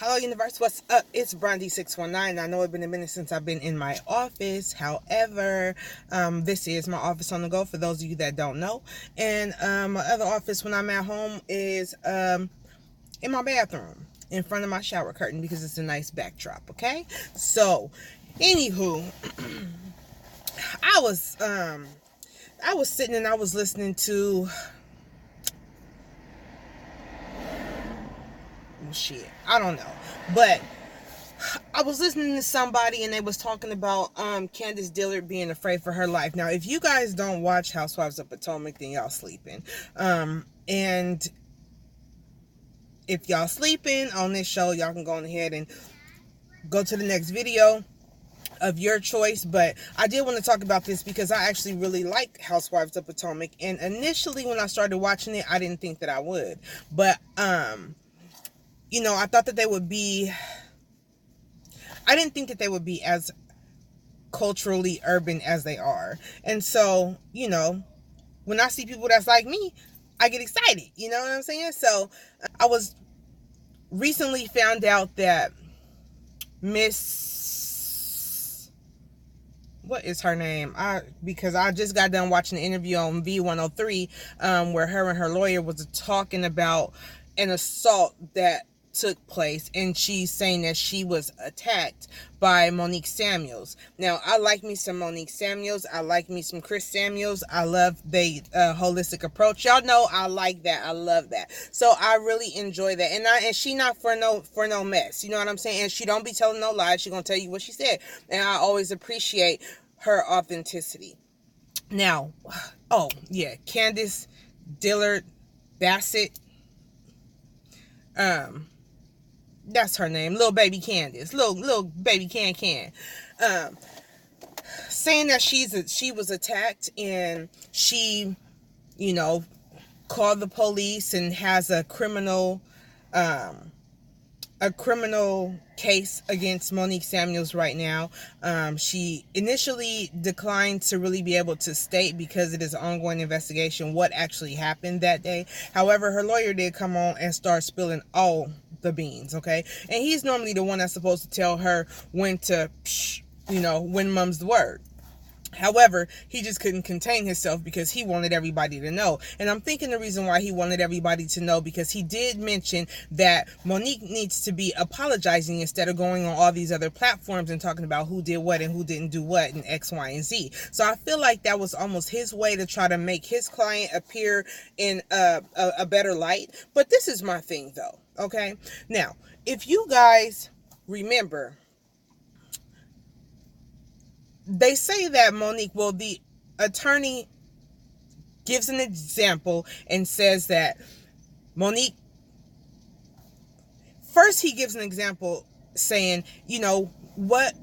Hello, universe. What's up? It's Brandy619. I know it's been a minute since I've been in my office. However, this is my office on the go for those of you that don't know. And my other office when I'm at home is in my bathroom in front of my shower curtain because it's a nice backdrop. Okay. So, anywho, I was sitting and I was listening to shit. I don't know, but I was listening to somebody and they was talking about Candace Dillard being afraid for her life. Now, if you guys don't watch Housewives of Potomac, then y'all sleeping. And if y'all sleeping on this show, y'all can go on ahead and go to the next video of your choice. But I did want to talk about this because I actually really like Housewives of Potomac, and initially when I started watching it, I didn't think that I would, but I thought that they would be, I didn't think that they would be as culturally urban as they are. And so, when I see people that's like me, I get excited. You know what I'm saying? So I was recently found out that what is her name? Because I just got done watching the interview on V103, where her and her lawyer was talking about an assault that took place, and she's saying that she was attacked by Monique Samuels. Now, I like me some Monique Samuels. I like me some Chris Samuels. I love the holistic approach. Y'all know I like that. I love that. So I really enjoy that. And she not for no mess. You know what I'm saying? And she don't be telling no lies. She gonna tell you what she said. And I always appreciate her authenticity. Now, oh yeah, Candace Dillard Bassett. That's her name, little baby Candace, little baby Can. Saying that she was attacked and she, called the police and has a criminal case against Monique Samuels right now. She initially declined to really be able to state, because it is an ongoing investigation, what actually happened that day. However, her lawyer did come on and start spilling all the beans, okay? And he's normally the one that's supposed to tell her when to, when mum's the word. However, he just couldn't contain himself because he wanted everybody to know. And I'm thinking the reason why he wanted everybody to know, because he did mention that Monique needs to be apologizing instead of going on all these other platforms and talking about who did what and who didn't do what and X, Y, and Z. So I feel like that was almost his way to try to make his client appear in a better light. But this is my thing, though, okay? Now, if you guys remember, they say that Monique, well, the attorney gives an example and says that Monique, first he gives an example saying, what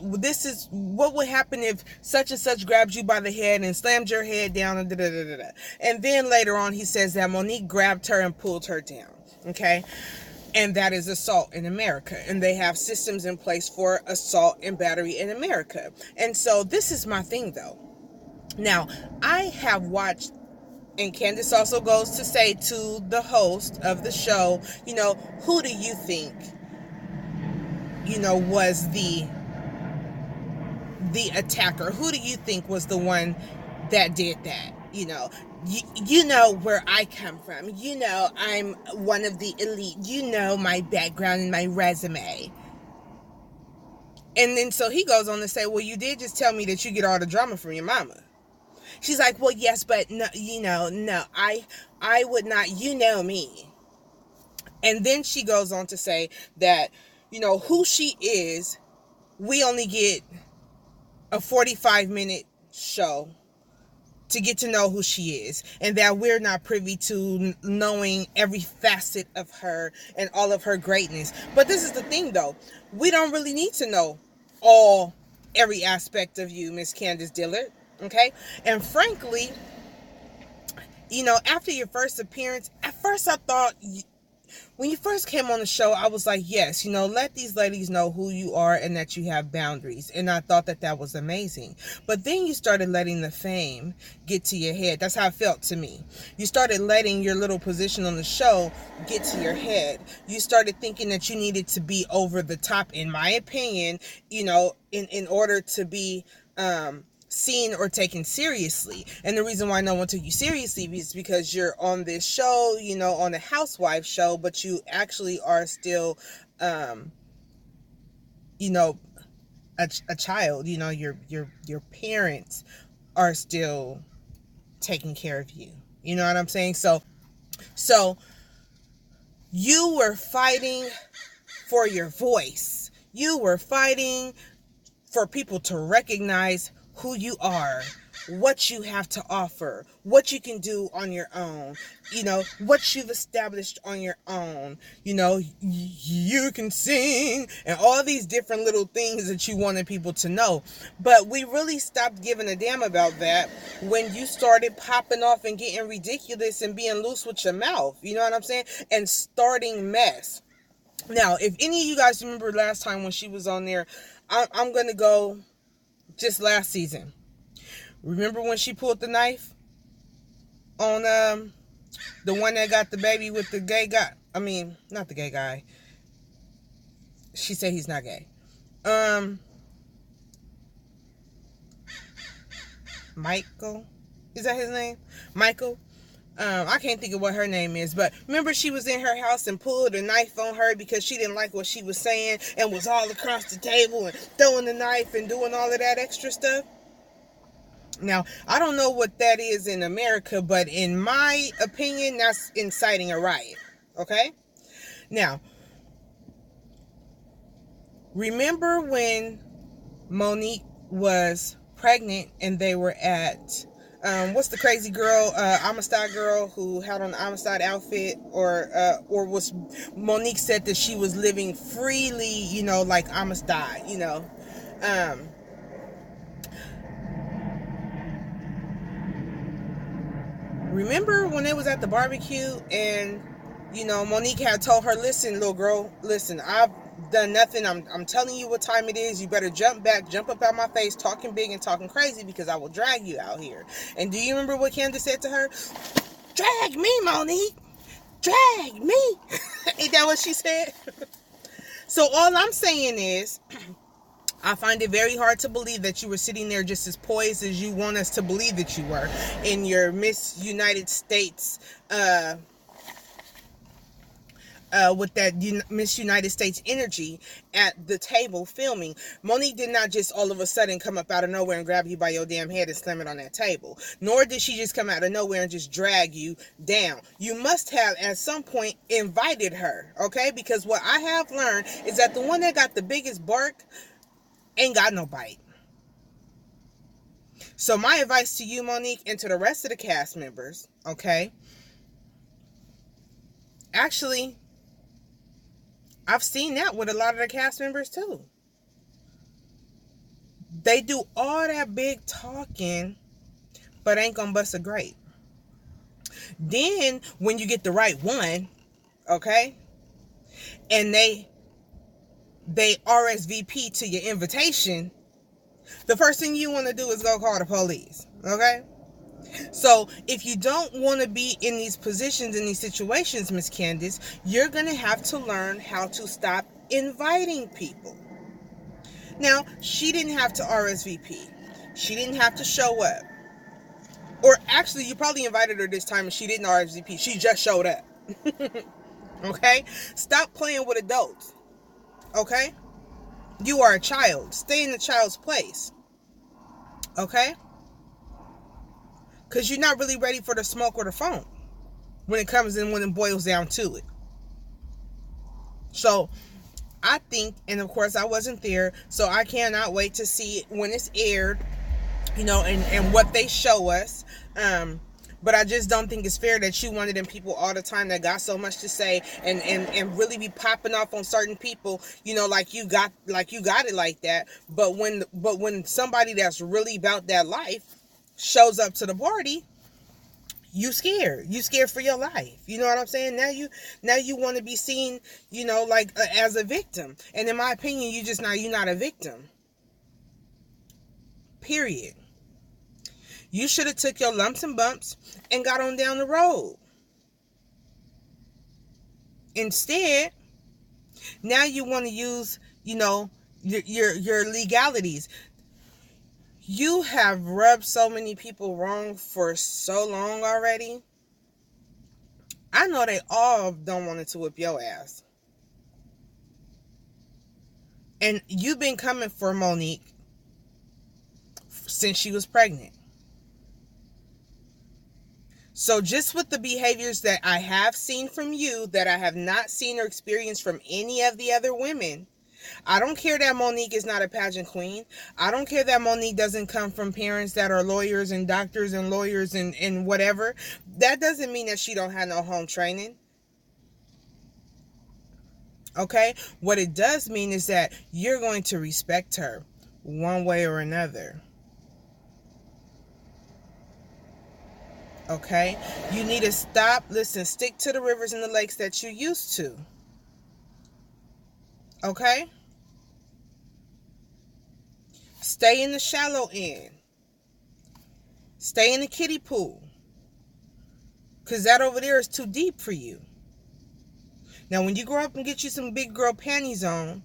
would happen if such and such grabbed you by the head and slammed your head down and da-da-da-da-da. And then later on he says that Monique grabbed her and pulled her down, okay? And that is assault in America. And they have systems in place for assault and battery in America. And so this is my thing, though. Now, I have watched, and Candace also goes to say to the host of the show, who do you think, was the attacker? Who do you think was the one that did that? You know where I come from. I'm one of the elite. My background and my resume. And then so he goes on to say, well, you did just tell me that you get all the drama from your mama. She's like, well, yes, but no, no, I would not, me. And then she goes on to say that, who she is, we only get a 45-minute show to get to know who she is, and that we're not privy to knowing every facet of her and all of her greatness. But this is the thing, though. We don't really need to know every aspect of you, Miss Candace Dillard, okay? And frankly, after your first appearance, at first I thought When you first came on the show, I was like, yes, let these ladies know who you are and that you have boundaries. And I thought that that was amazing. But then you started letting the fame get to your head. That's how it felt to me. You started letting your little position on the show get to your head. You started thinking that you needed to be over the top, in my opinion, in order to be seen or taken seriously. And the reason why no one took you seriously is because you're on this show, on the housewife show, but you actually are still a child. Your parents are still taking care of you. You know what I'm saying? So you were fighting for your voice. You were fighting for people to recognize who you are, what you have to offer, what you can do on your own, what you've established on your own. You can sing, and all these different little things that you wanted people to know. But we really stopped giving a damn about that when you started popping off and getting ridiculous and being loose with your mouth. You know what I'm saying? And starting mess. Now, if any of you guys remember last time when she was on there, I'm going to go just last season. Remember when she pulled the knife on the one that got the baby with the gay guy? I mean, not the gay guy. She said he's not gay. Michael? Is that his name? Michael? I can't think of what her name is, but remember she was in her house and pulled a knife on her because she didn't like what she was saying and was all across the table and throwing the knife and doing all of that extra stuff? Now, I don't know what that is in America, but in my opinion, that's inciting a riot. Okay? Now, remember when Monique was pregnant and they were at what's the crazy girl, Amistad girl who had on the Amistad outfit, or was Monique said that she was living freely, like Amistad, remember when it was at the barbecue and, Monique had told her, listen, little girl, listen, I've done nothing. I'm telling you what time it is. You better jump up out my face, talking big and talking crazy, because I will drag you out here. And do you remember what Candace said to her? Drag me, Monique. Drag me. Ain't that what she said? So all I'm saying is, I find it very hard to believe that you were sitting there just as poised as you want us to believe that you were in your Miss United States, with that Miss United States energy at the table filming. Monique did not just all of a sudden come up out of nowhere and grab you by your damn head and slam it on that table. Nor did she just come out of nowhere and just drag you down. You must have at some point invited her, okay? Because what I have learned is that the one that got the biggest bark ain't got no bite. So my advice to you, Monique, and to the rest of the cast members, okay? Actually, I've seen that with a lot of the cast members too. They do all that big talking, but ain't gonna bust a grape. Then, when you get the right one, okay, and they RSVP to your invitation, the first thing you want to do is go call the police, okay? So if you don't want to be in these positions, in these situations, Miss Candiace, you're going to have to learn how to stop inviting people. Now, she didn't have to RSVP. She didn't have to show up. Or actually, you probably invited her this time and she didn't RSVP. She just showed up. Okay? Stop playing with adults. Okay? You are a child. Stay in the child's place. Okay? Because you're not really ready for the smoke or the foam when it boils down to it. So I think, and of course I wasn't there, so I cannot wait to see it when it's aired, and what they show us. But I just don't think it's fair that you one of them people all the time that got so much to say and really be popping off on certain people, like you got it like that. But when somebody that's really about that life shows up to the party, You scared. You scared for your life. You know what I'm saying? Now you want to be seen, like as a victim. And in my opinion, you're not a victim. Period. You should have took your lumps and bumps and got on down the road. Instead, now you want to use, your legalities. You have rubbed so many people wrong for so long already. I know they all don't want it to whip your ass. And you've been coming for Monique since she was pregnant. So just with the behaviors that I have seen from you, that I have not seen or experienced from any of the other women, I don't care that Monique is not a pageant queen. I don't care that Monique doesn't come from parents that are lawyers and doctors and lawyers and whatever. That doesn't mean that she don't have no home training. Okay? What it does mean is that you're going to respect her one way or another. Okay? You need to stick to the rivers and the lakes that you used to. Okay? Stay in the shallow end. Stay in the kiddie pool. Because that over there is too deep for you. Now, when you grow up and get you some big girl panties on,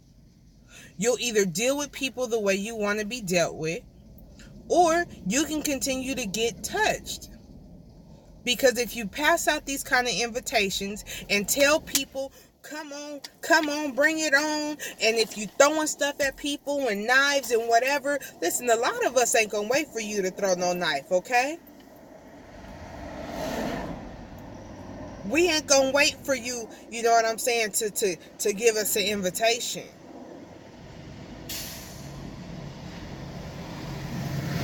you'll either deal with people the way you want to be dealt with, or you can continue to get touched. Because if you pass out these kind of invitations and tell people, come on, bring it on, and if you throwing stuff at people and knives and whatever, listen, a lot of us ain't gonna wait for you to throw no knife, okay? We ain't gonna wait for you, you know what I'm saying, to give us an invitation.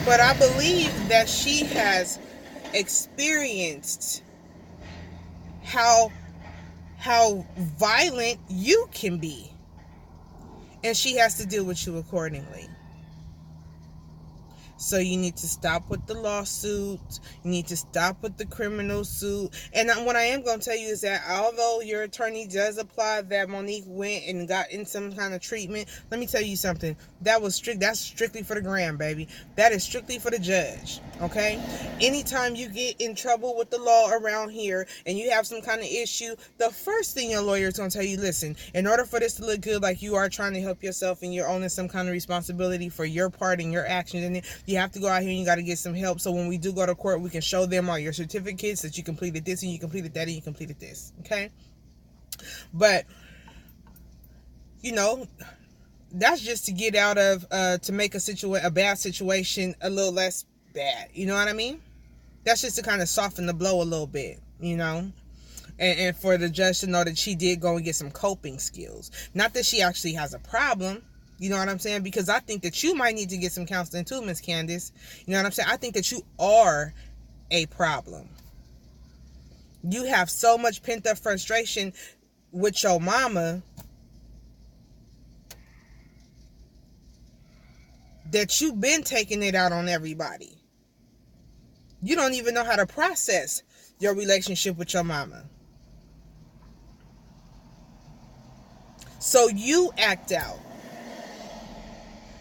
But I believe that she has experienced how violent you can be. And she has to deal with you accordingly. So you need to stop with the lawsuit. You need to stop with the criminal suit. And what I am going to tell you is that although your attorney does apply that Monique went and got in some kind of treatment, let me tell you something. That's strictly for the gram, baby. That is strictly for the judge. Okay? Anytime you get in trouble with the law around here and you have some kind of issue, the first thing your lawyer is going to tell you, listen, in order for this to look good, like you are trying to help yourself and you're owning some kind of responsibility for your part and your actions in it, you have to go out here and you got to get some help. So when we do go to court, we can show them all your certificates that you completed this and you completed that and you completed this. Okay? But, that's just to get out of, to make a bad situation a little less bad. You know what I mean? That's just to kind of soften the blow a little bit, and for the judge to know that she did go and get some coping skills. Not that she actually has a problem. You know what I'm saying? Because I think that you might need to get some counseling too, Miss Candiace. You know what I'm saying? I think that you are a problem. You have so much pent up frustration with your mama that you've been taking it out on everybody. You don't even know how to process your relationship with your mama. So you act out.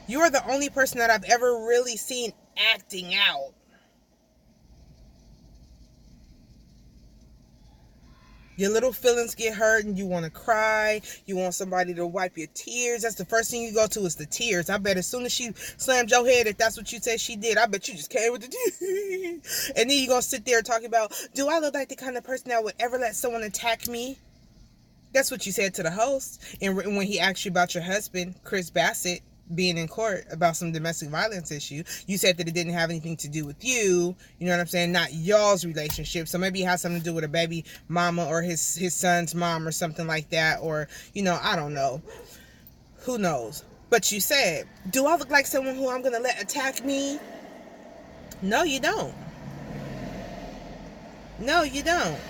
You are the only person that I've ever really seen acting out. Your little feelings get hurt and you want to cry. You want somebody to wipe your tears. That's the first thing you go to is the tears. I bet as soon as she slammed your head, if that's what you said she did, I bet you just came with the tears. And then you're going to sit there talking about, do I look like the kind of person that would ever let someone attack me? That's what you said to the host. And when he asked you about your husband, Chris Bassett, being in court about some domestic violence issue, you said that it didn't have anything to do with you. You know what I'm saying? Not y'all's relationship. So maybe it has something to do with a baby mama or his son's mom or something like that. Or, I don't know. Who knows? But you said, do I look like someone who I'm going to let attack me? No, you don't. No, you don't.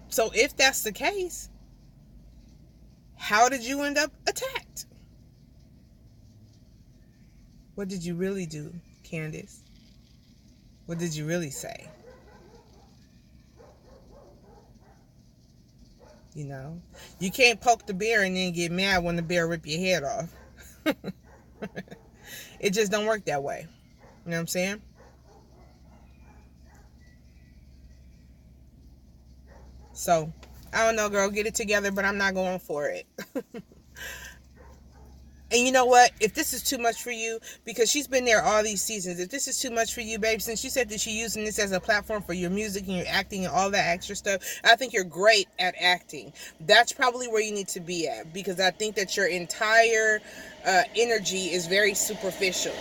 So if that's the case, how did you end up attacked? What did you really do, Candiace? What did you really say? You know, you can't poke the bear and then get mad when the bear rip your head off. It just don't work that way. You know what I'm saying? So, I don't know, girl, get it together, but I'm not going for it. And you know what? If this is too much for you, because she's been there all these seasons, if this is too much for you, babe, since you said that you're using this as a platform for your music and your acting and all that extra stuff, I think you're great at acting. That's probably where you need to be at, because I think that your entire energy is very superficial.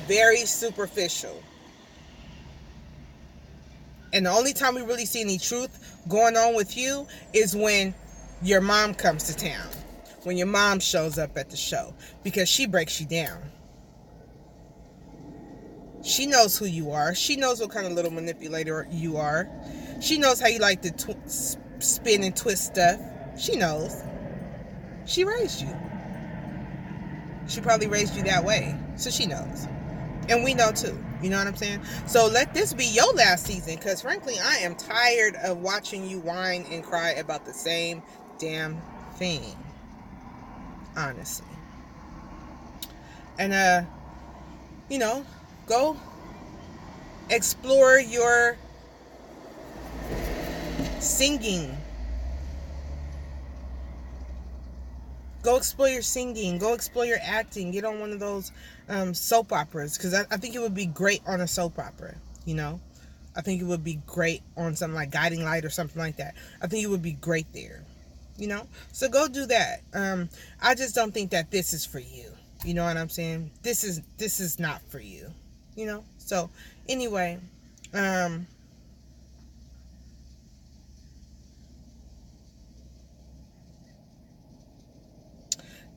Very superficial. And the only time we really see any truth going on with you is when your mom comes to town. When your mom shows up at the show, because she breaks you down. She knows who you are. She knows what kind of little manipulator you are. She knows how you like to spin and twist stuff. She knows. She raised you. She probably raised you that way. So she knows. And we know too. You know what I'm saying? So let this be your last season, because frankly, I am tired of watching you whine and cry about the same damn thing. Honestly. And you know, go explore your singing. Go explore your singing. Go explore your acting. Get on one of those soap operas, because I think it would be great on a soap opera. You know, I think it would be great on something like Guiding Light or something like that. I think it would be great there. You know, so go do that. I just don't think that this is for you. You know what I'm saying? This is not for you. You know? So anyway,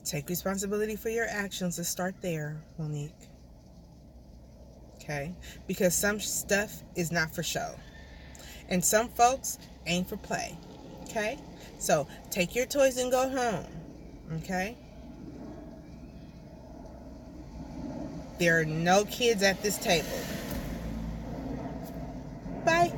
take responsibility for your actions. Let's start there, Monique. Okay? Because some stuff is not for show. And some folks ain't for play. Okay? So take your toys and go home. Okay? There are no kids at this table. Bye.